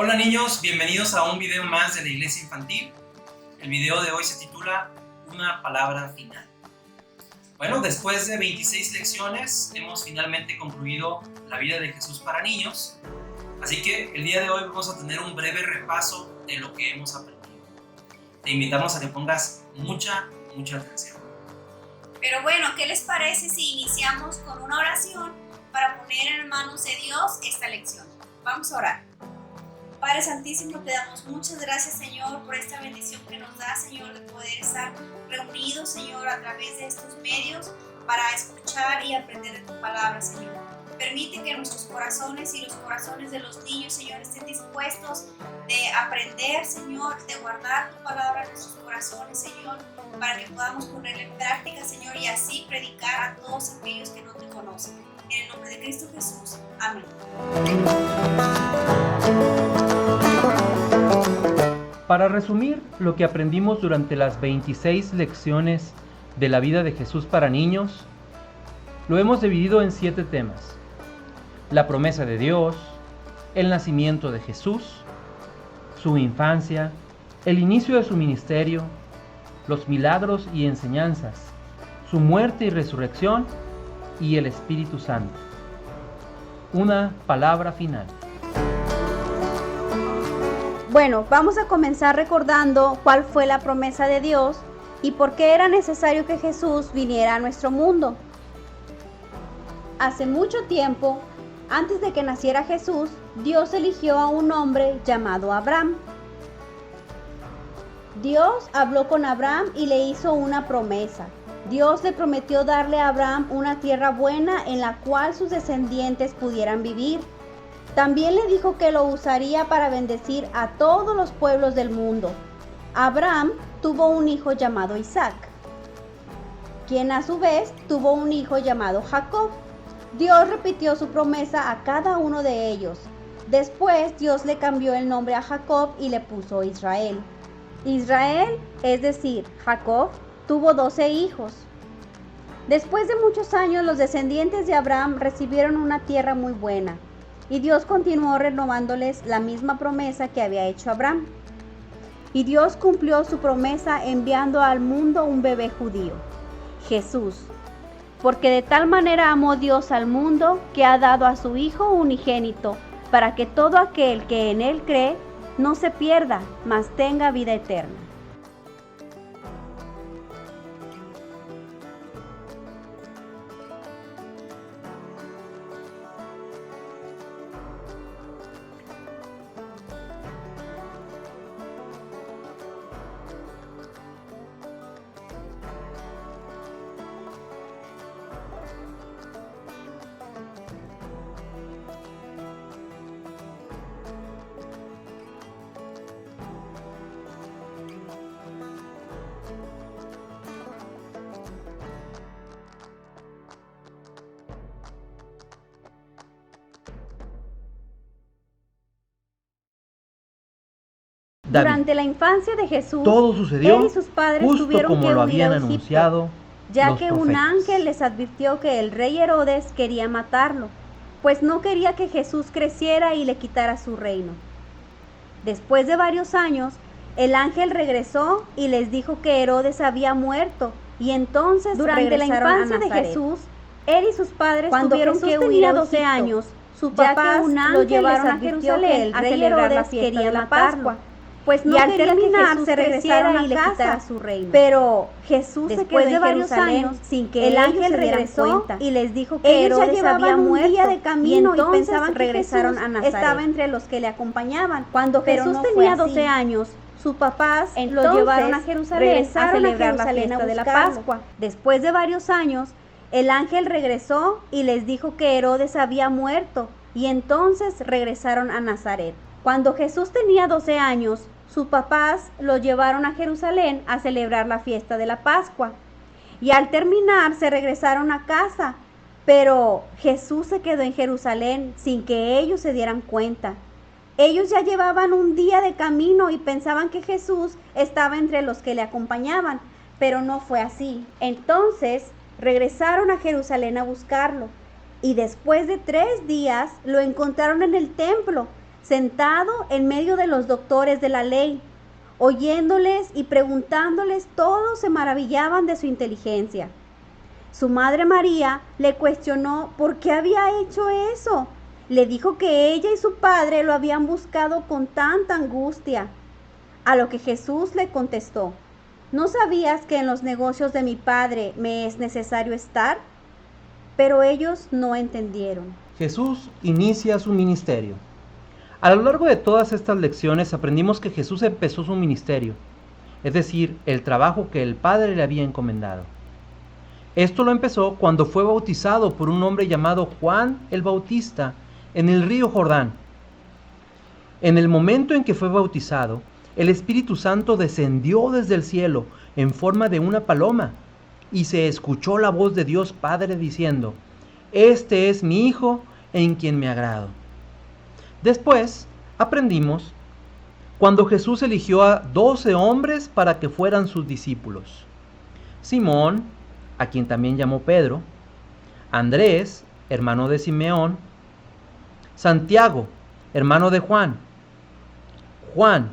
Hola niños, bienvenidos a un video más de la Iglesia Infantil. El video de hoy se titula Una palabra final. Bueno, después de 26 lecciones hemos finalmente concluido la vida de Jesús para niños. Así que el día de hoy vamos a tener un breve repaso de lo que hemos aprendido. Te invitamos a que pongas mucha atención. Pero bueno, ¿qué les parece si iniciamos con una oración para poner en manos de Dios esta lección? Vamos a orar. Padre Santísimo, te damos muchas gracias, Señor, por esta bendición que nos da, Señor, de poder estar reunidos, Señor, a través de estos medios para escuchar y aprender de tu palabra, Señor. Permite que nuestros corazones y los corazones de los niños, Señor, estén dispuestos de aprender, Señor, de guardar tu palabra en nuestros corazones, Señor, para que podamos ponerla en práctica, Señor, y así predicar a todos aquellos que no te conocen. En el nombre de Cristo Jesús. Amén. Para resumir lo que aprendimos durante las 26 lecciones de la vida de Jesús para niños, lo hemos dividido en 7 temas: la promesa de Dios, el nacimiento de Jesús, su infancia, el inicio de su ministerio, los milagros y enseñanzas, su muerte y resurrección y el Espíritu Santo. Una palabra final. Bueno, vamos a comenzar recordando cuál fue la promesa de Dios y por qué era necesario que Jesús viniera a nuestro mundo. Hace mucho tiempo, antes de que naciera Jesús, Dios eligió a un hombre llamado Abraham. Dios habló con Abraham y le hizo una promesa. Dios le prometió darle a Abraham una tierra buena en la cual sus descendientes pudieran vivir. También le dijo que lo usaría para bendecir a todos los pueblos del mundo. Abraham tuvo un hijo llamado Isaac, quien a su vez tuvo un hijo llamado Jacob. Dios repitió su promesa a cada uno de ellos. Después Dios le cambió el nombre a Jacob y le puso Israel. Israel, es decir, Jacob, tuvo 12 hijos. Después de muchos años, los descendientes de Abraham recibieron una tierra muy buena. Y Dios continuó renovándoles la misma promesa que había hecho Abraham. Y Dios cumplió su promesa enviando al mundo un bebé judío, Jesús. Porque de tal manera amó Dios al mundo que ha dado a su Hijo unigénito, para que todo aquel que en él cree no se pierda, mas tenga vida eterna. Durante la infancia de Jesús, todo sucedió él y sus padres justo tuvieron como que lo huir habían a Egipto, anunciado ya los que un profetas. ángel les advirtió que el rey Herodes quería matarlo, pues no quería que Jesús creciera y le quitara su reino. Después de varios años, el ángel regresó y les dijo que Herodes había muerto, y entonces Durante la infancia de Jesús, él y sus padres Cuando tuvieron Jesús que tenía huir a 12 Egipto, años, sus ya que papás un lo ángel llevaron les a advirtió Jerusalén que el a rey celebrar la Herodes fiesta quería de la matarlo, Pascua. Pues no y al quería que terminar Jesús se regresaron creciera a y le casa, quitara su reino. pero Jesús se Después quedó de en varios Jerusalén años, sin que el ellos ángel se dieran regresó cuenta. y les dijo que Ellos ya Herodes llevaban había un muerto, día de camino y entonces pensaban que regresaron Jesús a Nazaret. estaba entre los que le acompañaban. Cuando Pero Jesús no tenía fue así. 12 años, Sus papás Entonces, lo llevaron a Jerusalén regresaron a celebrar la Jerusalén fiesta a de la buscarlo. Pascua. Después de varios años, el ángel regresó y les dijo que Herodes había muerto, y entonces regresaron a Nazaret. Cuando Jesús tenía 12 años, sus papás lo llevaron a Jerusalén a celebrar la fiesta de la Pascua. Y al terminar se regresaron a casa, pero Jesús se quedó en Jerusalén sin que ellos se dieran cuenta. Ellos ya llevaban un día de camino y pensaban que Jesús estaba entre los que le acompañaban, pero no fue así. Entonces regresaron a Jerusalén a buscarlo, y después de 3 días lo encontraron en el templo, sentado en medio de los doctores de la ley. Oyéndoles y preguntándoles, todos se maravillaban de su inteligencia. Su madre María le cuestionó por qué había hecho eso. Le dijo que ella y su padre lo habían buscado con tanta angustia. A lo que Jesús le contestó: ¿no sabías que en los negocios de mi padre me es necesario estar? Pero ellos no entendieron. Jesús inicia su ministerio. A lo largo de todas estas lecciones aprendimos que Jesús empezó su ministerio, es decir, el trabajo que el Padre le había encomendado. Esto lo empezó cuando fue bautizado por un hombre llamado Juan el Bautista en el río Jordán. En el momento en que fue bautizado, el Espíritu Santo descendió desde el cielo en forma de una paloma y se escuchó la voz de Dios Padre diciendo: «Este es mi Hijo en quien me agrado». Después aprendimos cuando Jesús eligió a 12 hombres para que fueran sus discípulos: Simón, a quien también llamó Pedro; Andrés, hermano de Simeón; Santiago, hermano de Juan; Juan,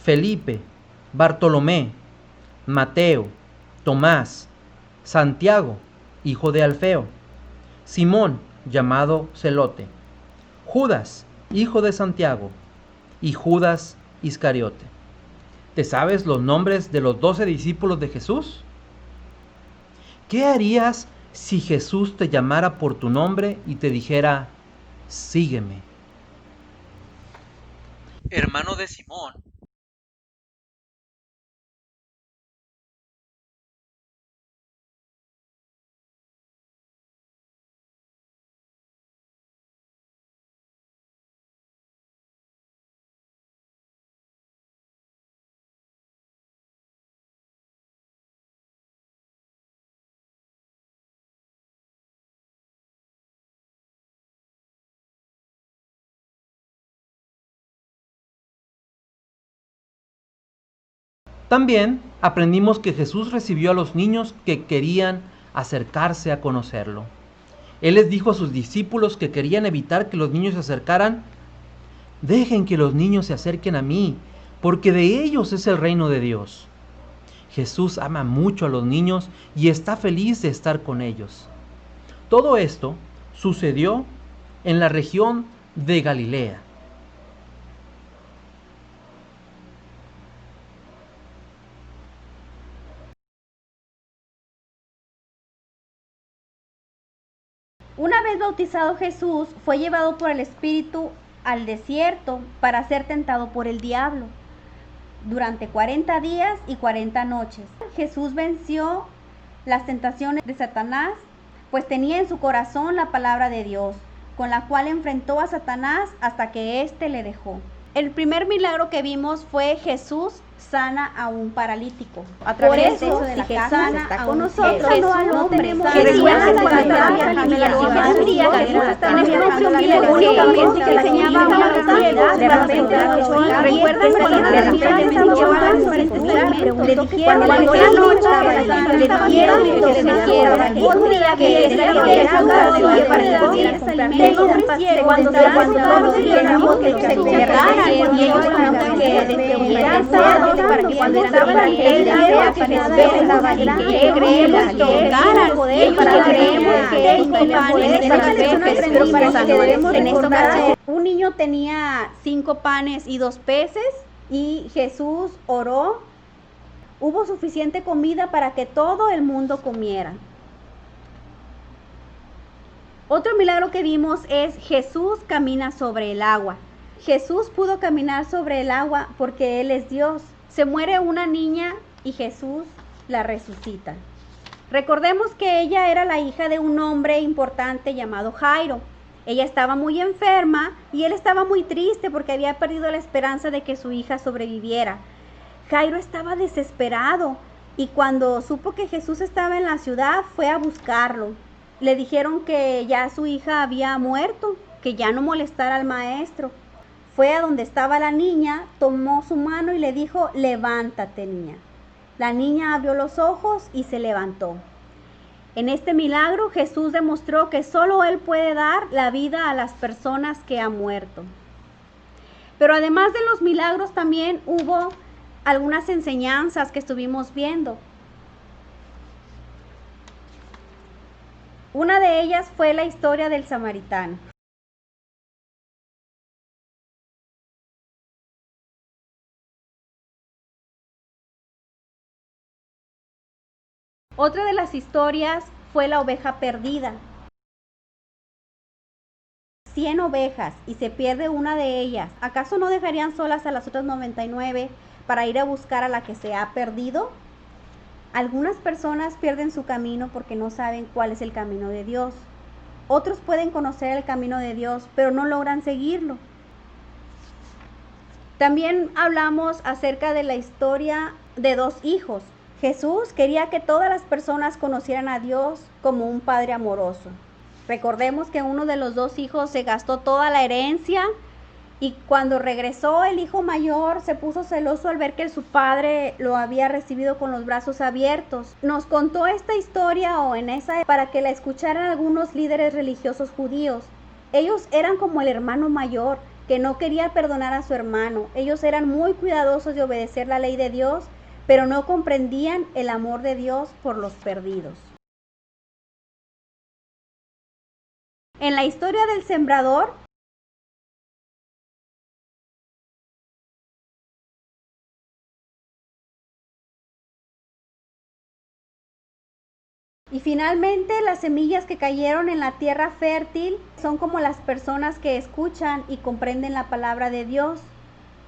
Felipe, Bartolomé, Mateo, Tomás, Santiago, hijo de Alfeo; Simón, llamado Celote; Judas, hijo de Santiago, y Judas Iscariote. ¿Te sabes los nombres de los 12 discípulos de Jesús? ¿Qué harías si Jesús te llamara por tu nombre y te dijera: sígueme? Hermano de Simón, también aprendimos que Jesús recibió a los niños que querían acercarse a conocerlo. Él les dijo a sus discípulos que querían evitar que los niños se acercaran: dejen que los niños se acerquen a mí, porque de ellos es el reino de Dios. Jesús ama mucho a los niños y está feliz de estar con ellos. Todo esto sucedió en la región de Galilea. Una vez bautizado Jesús, fue llevado por el Espíritu al desierto para ser tentado por el diablo. Durante 40 días y 40 noches, Jesús venció las tentaciones de Satanás, pues tenía en su corazón la palabra de Dios, con la cual enfrentó a Satanás hasta que éste le dejó. El primer milagro que vimos fue Jesús sana a un paralítico. A través Por eso, de la si casa Jesús está con nosotros, Jesús no al no hombre. tenemos Que recuerda la Jesús únicamente que enseñaba a los ciegos, de repente recuerdan le dijeron cuando la noche le dijeron un día que es el día para comer cuando todos vieron que se congregaran y ellos que hubieran sábado para que cuando estaban el día que Jesús estaba y que creemos que llegaran para creemos que ellos pero para que debemos en esta ocasión. Un niño tenía 5 panes y 2 peces y Jesús oró. Hubo suficiente comida para que todo el mundo comiera. Otro milagro que vimos es Jesús camina sobre el agua. Jesús pudo caminar sobre el agua porque Él es Dios. Se muere una niña y Jesús la resucita. Recordemos que ella era la hija de un hombre importante llamado Jairo. Ella estaba muy enferma y él estaba muy triste porque había perdido la esperanza de que su hija sobreviviera. Jairo estaba desesperado y cuando supo que Jesús estaba en la ciudad fue a buscarlo. Le dijeron que ya su hija había muerto, que ya no molestara al maestro. Fue a donde estaba la niña, tomó su mano y le dijo: levántate, niña. La niña abrió los ojos y se levantó. En este milagro Jesús demostró que solo Él puede dar la vida a las personas que han muerto. Pero además de los milagros también hubo algunas enseñanzas que estuvimos viendo. Una de ellas fue la historia del samaritano. Otra de las historias fue la oveja perdida. 100 ovejas y se pierde una de ellas. ¿Acaso no dejarían solas a las otras 99 para ir a buscar a la que se ha perdido? Algunas personas pierden su camino porque no saben cuál es el camino de Dios. Otros pueden conocer el camino de Dios, pero no logran seguirlo. También hablamos acerca de la historia de dos hijos. Jesús quería que todas las personas conocieran a Dios como un Padre amoroso. Recordemos que uno de los dos hijos se gastó toda la herencia y cuando regresó el hijo mayor se puso celoso al ver que su padre lo había recibido con los brazos abiertos. Nos contó esta historia para que la escucharan algunos líderes religiosos judíos. Ellos eran como el hermano mayor que no quería perdonar a su hermano. Ellos eran muy cuidadosos de obedecer la ley de Dios, pero no comprendían el amor de Dios por los perdidos. En la historia del sembrador, y finalmente las semillas que cayeron en la tierra fértil son como las personas que escuchan y comprenden la palabra de Dios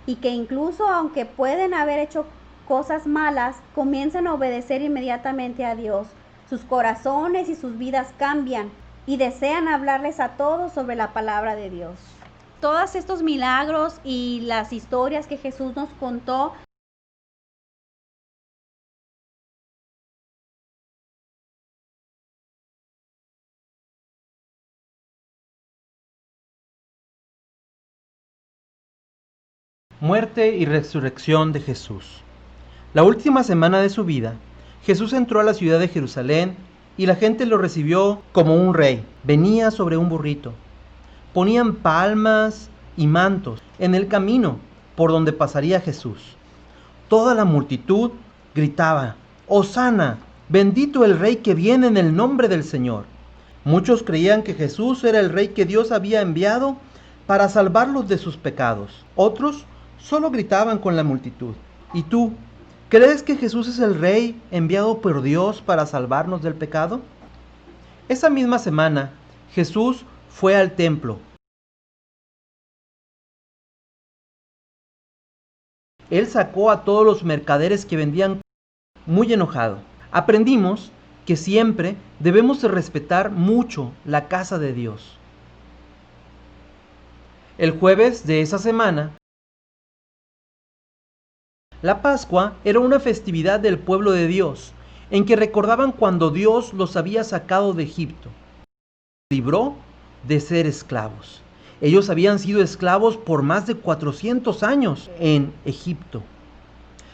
y que incluso aunque pueden haber hecho cosas malas, comienzan a obedecer inmediatamente a Dios. Sus corazones y sus vidas cambian y desean hablarles a todos sobre la palabra de Dios. Todos estos milagros y las historias que Jesús nos contó Muerte y resurrección de Jesús. La última semana de su vida, Jesús entró a la ciudad de Jerusalén y la gente lo recibió como un rey. Venía sobre un burrito. Ponían palmas y mantos en el camino por donde pasaría Jesús. Toda la multitud gritaba: «Hosana, bendito el rey que viene en el nombre del Señor». Muchos creían que Jesús era el rey que Dios había enviado para salvarlos de sus pecados. Otros solo gritaban con la multitud: ¿Y tú, crees que Jesús es el rey enviado por Dios para salvarnos del pecado? Esa misma semana, Jesús fue al templo. Él sacó a todos los mercaderes que vendían muy enojado. Aprendimos que siempre debemos respetar mucho la casa de Dios. El jueves de esa semana, la Pascua era una festividad del pueblo de Dios, en que recordaban cuando Dios los había sacado de Egipto. Libró de ser esclavos. Ellos habían sido esclavos por más de 400 años en Egipto.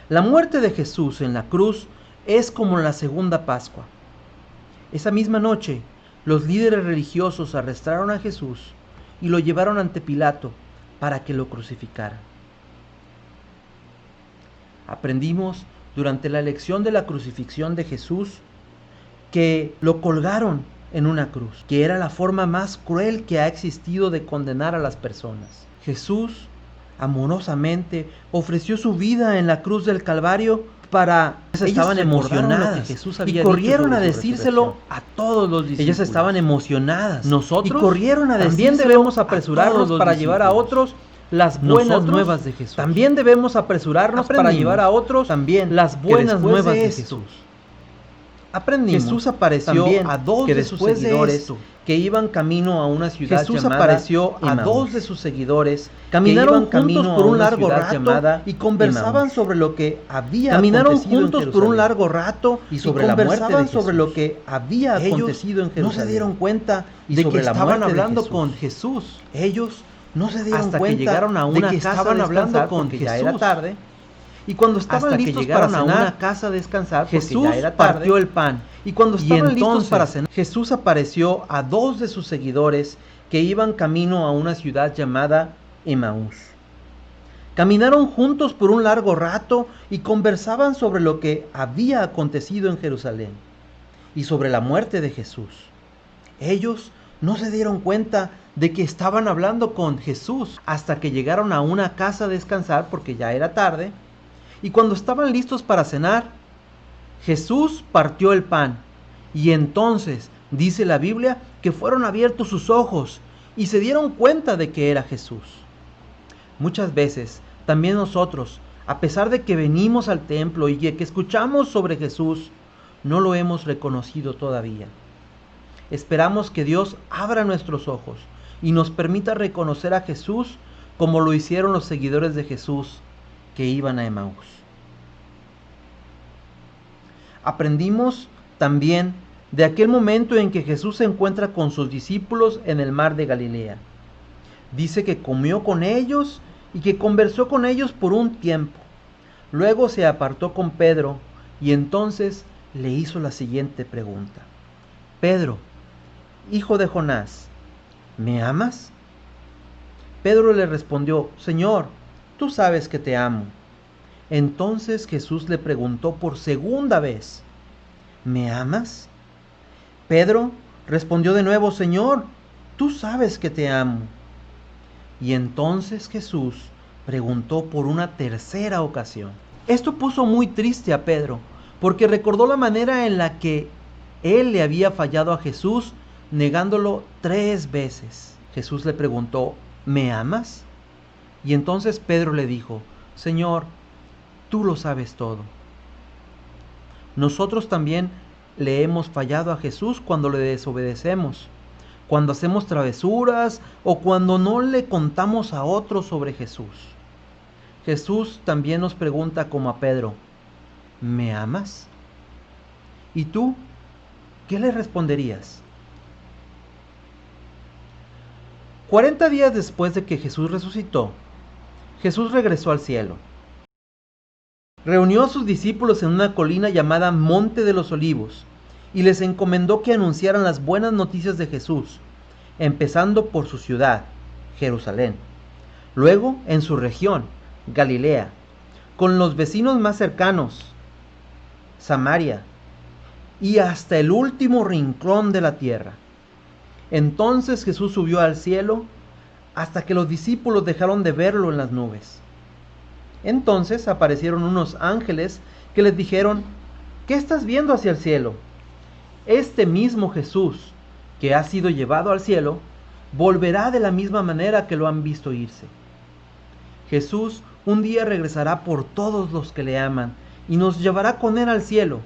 La muerte de Jesús en la cruz es como la segunda Pascua. Esa misma noche, los líderes religiosos arrestaron a Jesús y lo llevaron ante Pilato para que lo crucificara. Aprendimos durante la lección de la crucifixión de Jesús que lo colgaron en una cruz, que era la forma más cruel que ha existido de condenar a las personas. Jesús amorosamente ofreció su vida en la cruz del Calvario para... Ellas estaban emocionadas y corrieron a decírselo a todos los discípulos. Ellas estaban emocionadas. Nosotros y corrieron a también debemos apresurarnos para llevar a otros las buenas nuevas de Jesús. También debemos apresurarnos para llevar a otros también las buenas nuevas de Jesús. Aprendimos. Jesús apareció a dos de sus seguidores que iban camino a una ciudad llamada Emaús. Caminaron juntos por un largo rato y conversaban sobre lo que había acontecido en Jerusalén. No se dieron cuenta de que estaban hablando con Jesús. Ellos no se dieron cuenta que llegaron a una casa hablando con Jesús. Ya era tarde. Y cuando estaban listos para cenar, a una casa a descansar, Jesús partió el pan. Y cuando estaban listos para cenar, Jesús apareció a dos de sus seguidores que iban camino a una ciudad llamada Emaús. Caminaron juntos por un largo rato y conversaban sobre lo que había acontecido en Jerusalén y sobre la muerte de Jesús. Ellos no se dieron cuenta de que estaban hablando con Jesús hasta que llegaron a una casa a descansar porque ya era tarde. Y cuando estaban listos para cenar, Jesús partió el pan. Y entonces dice la Biblia que fueron abiertos sus ojos y se dieron cuenta de que era Jesús. Muchas veces también nosotros, a pesar de que venimos al templo y que escuchamos sobre Jesús, no lo hemos reconocido todavía. Esperamos que Dios abra nuestros ojos y nos permita reconocer a Jesús como lo hicieron los seguidores de Jesús que iban a Emaús. Aprendimos también de aquel momento en que Jesús se encuentra con sus discípulos en el mar de Galilea. Dice que comió con ellos y que conversó con ellos por un tiempo. Luego se apartó con Pedro y entonces le hizo la siguiente pregunta: Pedro, hijo de Jonás, ¿me amas? Pedro le respondió: Señor, tú sabes que te amo. Entonces Jesús le preguntó por segunda vez: ¿me amas? Pedro respondió de nuevo: Señor, tú sabes que te amo. Y entonces Jesús preguntó por una tercera ocasión. Esto puso muy triste a Pedro, porque recordó la manera en la que él le había fallado a Jesús, negándolo 3 veces. Jesús le preguntó: ¿me amas? Y entonces Pedro le dijo: Señor, tú lo sabes todo. Nosotros también le hemos fallado a Jesús cuando le desobedecemos, cuando hacemos travesuras o cuando no le contamos a otros sobre Jesús. Jesús también nos pregunta como a Pedro: ¿me amas? ¿Y tú qué le responderías? 40 días después de que Jesús resucitó, Jesús regresó al cielo. Reunió a sus discípulos en una colina llamada Monte de los Olivos y les encomendó que anunciaran las buenas noticias de Jesús, empezando por su ciudad, Jerusalén, luego en su región, Galilea, con los vecinos más cercanos, Samaria, y hasta el último rincón de la tierra. Entonces Jesús subió al cielo hasta que los discípulos dejaron de verlo en las nubes. Entonces aparecieron unos ángeles que les dijeron: ¿qué estás viendo hacia el cielo? Este mismo Jesús, que ha sido llevado al cielo, volverá de la misma manera que lo han visto irse. Jesús un día regresará por todos los que le aman y nos llevará con él al cielo,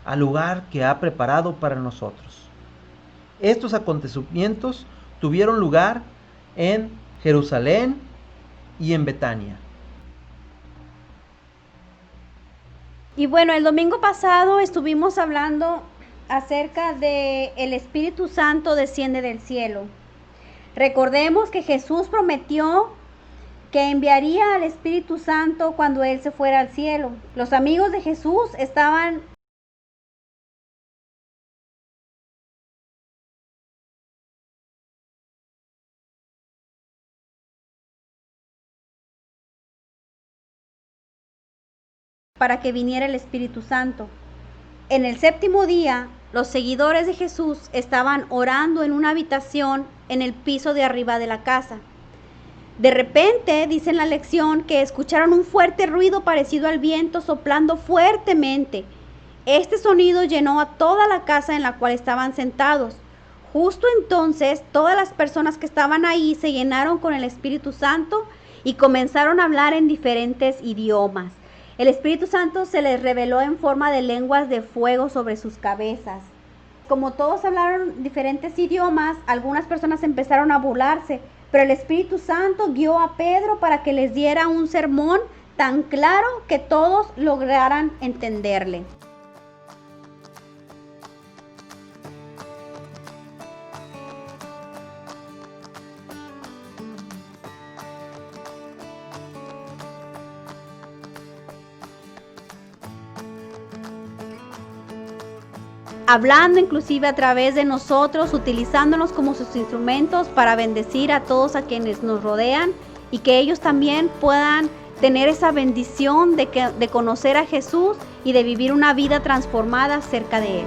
al lugar que ha preparado para nosotros. Estos acontecimientos tuvieron lugar en Jerusalén y en Betania. Y bueno, el domingo pasado estuvimos hablando acerca de el Espíritu Santo desciende del cielo. Recordemos que Jesús prometió que enviaría al Espíritu Santo cuando Él se fuera al cielo. Los amigos de Jesús estaban para que viniera el Espíritu Santo. En el 7º día, los seguidores de Jesús estaban orando en una habitación en el piso de arriba de la casa. De repente, dice en la lección, que escucharon un fuerte ruido parecido al viento soplando fuertemente. Este sonido llenó a toda la casa en la cual estaban sentados. Justo entonces, todas las personas que estaban ahí se llenaron con el Espíritu Santo y comenzaron a hablar en diferentes idiomas. El Espíritu Santo se les reveló en forma de lenguas de fuego sobre sus cabezas. Como todos hablaron diferentes idiomas, algunas personas empezaron a burlarse, pero el Espíritu Santo guió a Pedro para que les diera un sermón tan claro que todos lograran entenderle. Hablando inclusive a través de nosotros, utilizándonos como sus instrumentos para bendecir a todos a quienes nos rodean y que ellos también puedan tener esa bendición de conocer a Jesús y de vivir una vida transformada cerca de Él.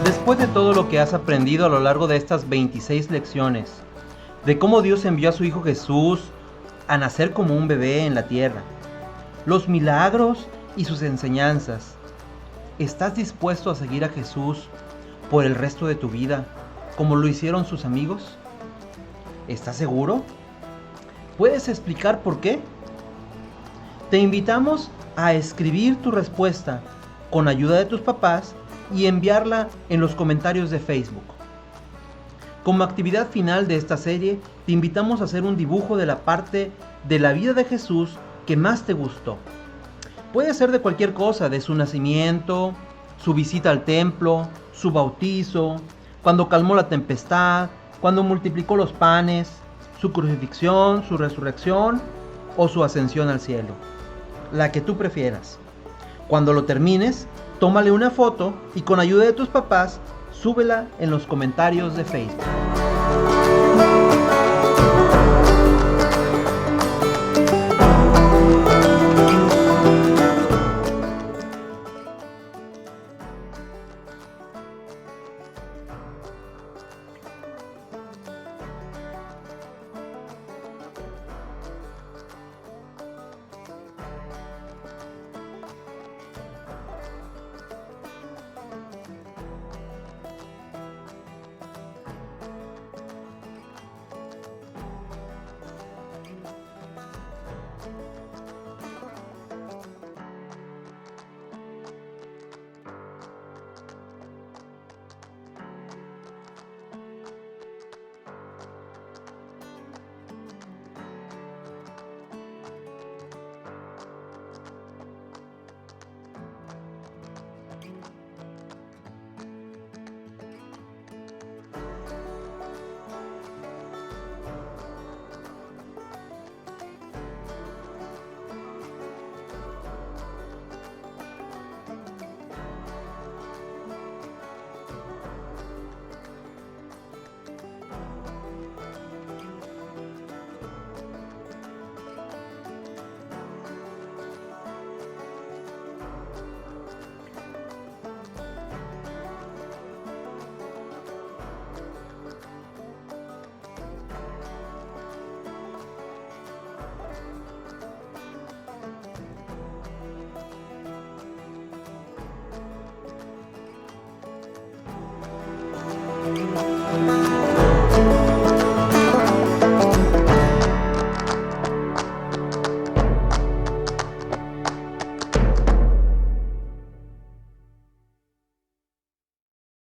Después de todo lo que has aprendido a lo largo de estas 26 lecciones, de cómo Dios envió a su Hijo Jesús a nacer como un bebé en la tierra, los milagros y sus enseñanzas, ¿estás dispuesto a seguir a Jesús por el resto de tu vida, como lo hicieron sus amigos? ¿Estás seguro? ¿Puedes explicar por qué? Te invitamos a escribir tu respuesta con ayuda de tus papás y enviarla en los comentarios de Facebook. Como actividad final de esta serie, te invitamos a hacer un dibujo de la parte de la vida de Jesús que más te gustó. Puede ser de cualquier cosa, de su nacimiento, su visita al templo, su bautizo, cuando calmó la tempestad, cuando multiplicó los panes, su crucifixión, su resurrección o su ascensión al cielo. La que tú prefieras. Cuando lo termines, tómale una foto y con ayuda de tus papás, súbela en los comentarios de Facebook. Thank you.